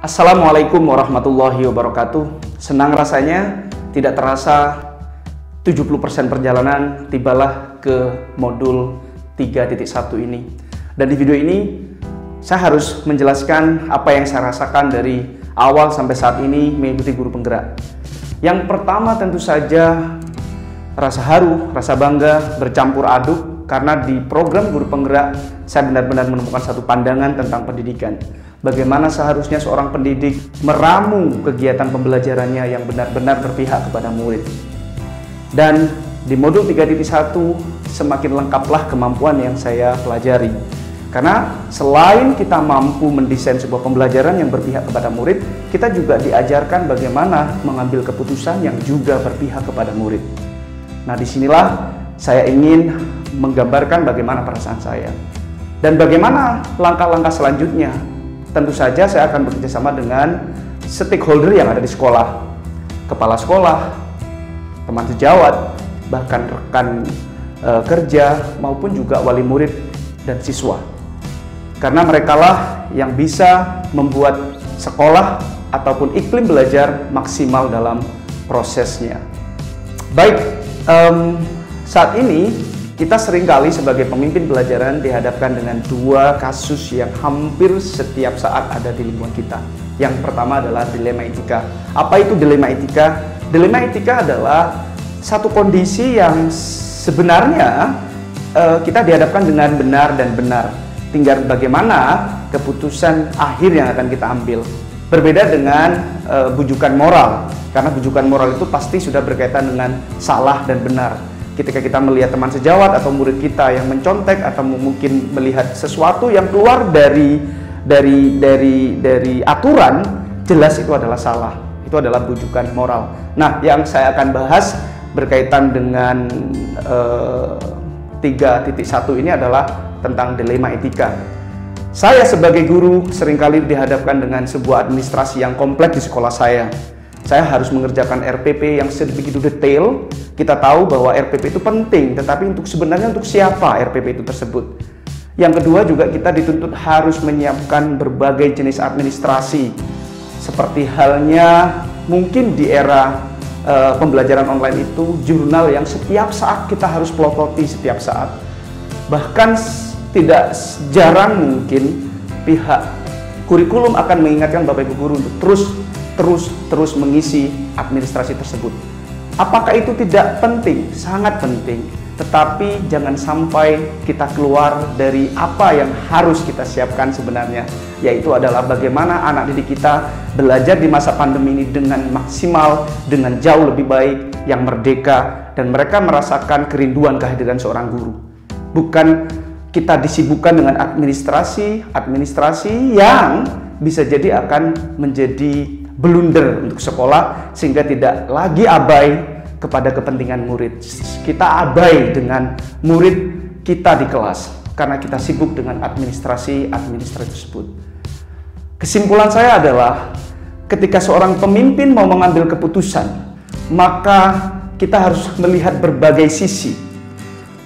Assalamualaikum warahmatullahi wabarakatuh. Senang rasanya, tidak terasa 70% perjalanan tibalah ke modul 3.1 ini. Dan di video ini saya harus menjelaskan apa yang saya rasakan dari awal sampai saat ini mengikuti guru penggerak. Yang pertama tentu saja rasa haru, rasa bangga bercampur aduk karena di program guru penggerak saya benar-benar menemukan satu pandangan tentang pendidikan. Bagaimana seharusnya seorang pendidik meramu kegiatan pembelajarannya yang benar-benar berpihak kepada murid. Dan di modul 3.1 semakin lengkaplah kemampuan yang saya pelajari. Karena selain kita mampu mendesain sebuah pembelajaran yang berpihak kepada murid, kita juga diajarkan bagaimana mengambil keputusan yang juga berpihak kepada murid. Nah, disinilah saya ingin menggambarkan bagaimana perasaan saya. Dan bagaimana langkah-langkah selanjutnya. Tentu saja saya akan bekerjasama dengan stakeholder yang ada di sekolah, kepala sekolah, teman sejawat, bahkan rekan kerja maupun juga wali murid dan siswa. Karena merekalah yang bisa membuat sekolah ataupun iklim belajar maksimal dalam prosesnya. Baik, saat ini kita seringkali sebagai pemimpin pelajaran dihadapkan dengan dua kasus yang hampir setiap saat ada di lingkungan kita. Yang pertama adalah dilema etika. Apa itu dilema etika? Dilema etika adalah satu kondisi yang sebenarnya kita dihadapkan dengan benar dan benar. Tinggal bagaimana keputusan akhir yang akan kita ambil. Berbeda dengan bujukan moral. Karena bujukan moral itu pasti sudah berkaitan dengan salah dan benar. Ketika kita melihat teman sejawat atau murid kita yang mencontek atau mungkin melihat sesuatu yang keluar dari aturan, jelas itu adalah salah. Itu adalah bujukan moral. Nah, yang saya akan bahas berkaitan dengan 3.1 ini adalah tentang dilema etika. Saya sebagai guru seringkali dihadapkan dengan sebuah administrasi yang kompleks di sekolah saya. Saya harus mengerjakan RPP yang sebegitu detail. Kita tahu bahwa RPP itu penting, tetapi sebenarnya untuk siapa RPP itu tersebut. Yang kedua juga kita dituntut harus menyiapkan berbagai jenis administrasi. Seperti halnya mungkin di era pembelajaran online itu jurnal yang setiap saat kita harus pelototi setiap saat. Bahkan tidak jarang mungkin pihak kurikulum akan mengingatkan Bapak Ibu guru untuk terus mengisi administrasi tersebut. Apakah itu tidak penting? Sangat penting. Tetapi jangan sampai kita keluar dari apa yang harus kita siapkan sebenarnya, yaitu adalah bagaimana anak didik kita belajar di masa pandemi ini dengan maksimal, dengan jauh lebih baik, yang merdeka, dan mereka merasakan kerinduan kehadiran seorang guru. Bukan kita disibukkan dengan administrasi yang bisa jadi akan menjadi blunder untuk sekolah sehingga tidak lagi abai kepada kepentingan murid. Kita abai dengan murid kita di kelas karena kita sibuk dengan administrasi tersebut. Kesimpulan saya adalah ketika seorang pemimpin mau mengambil keputusan, maka kita harus melihat berbagai sisi.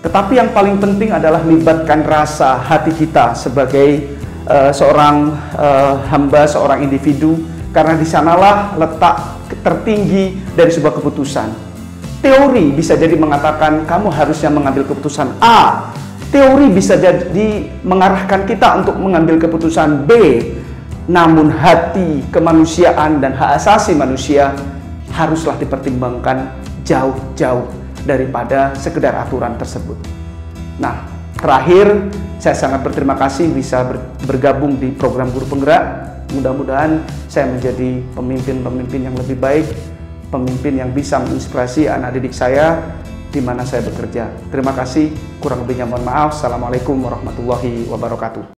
Tetapi yang paling penting adalah melibatkan rasa hati kita sebagai seorang hamba, seorang individu. Karena di sanalah letak tertinggi dari sebuah keputusan. Teori bisa jadi mengatakan kamu harusnya mengambil keputusan A. Teori bisa jadi mengarahkan kita untuk mengambil keputusan B. Namun hati, kemanusiaan, dan hak asasi manusia haruslah dipertimbangkan jauh-jauh daripada sekedar aturan tersebut. Nah, terakhir saya sangat berterima kasih bisa bergabung di program Guru Penggerak. Mudah-mudahan saya menjadi pemimpin-pemimpin yang lebih baik, pemimpin yang bisa menginspirasi anak didik saya di mana saya bekerja. Terima kasih, kurang lebihnya mohon maaf. Assalamualaikum warahmatullahi wabarakatuh.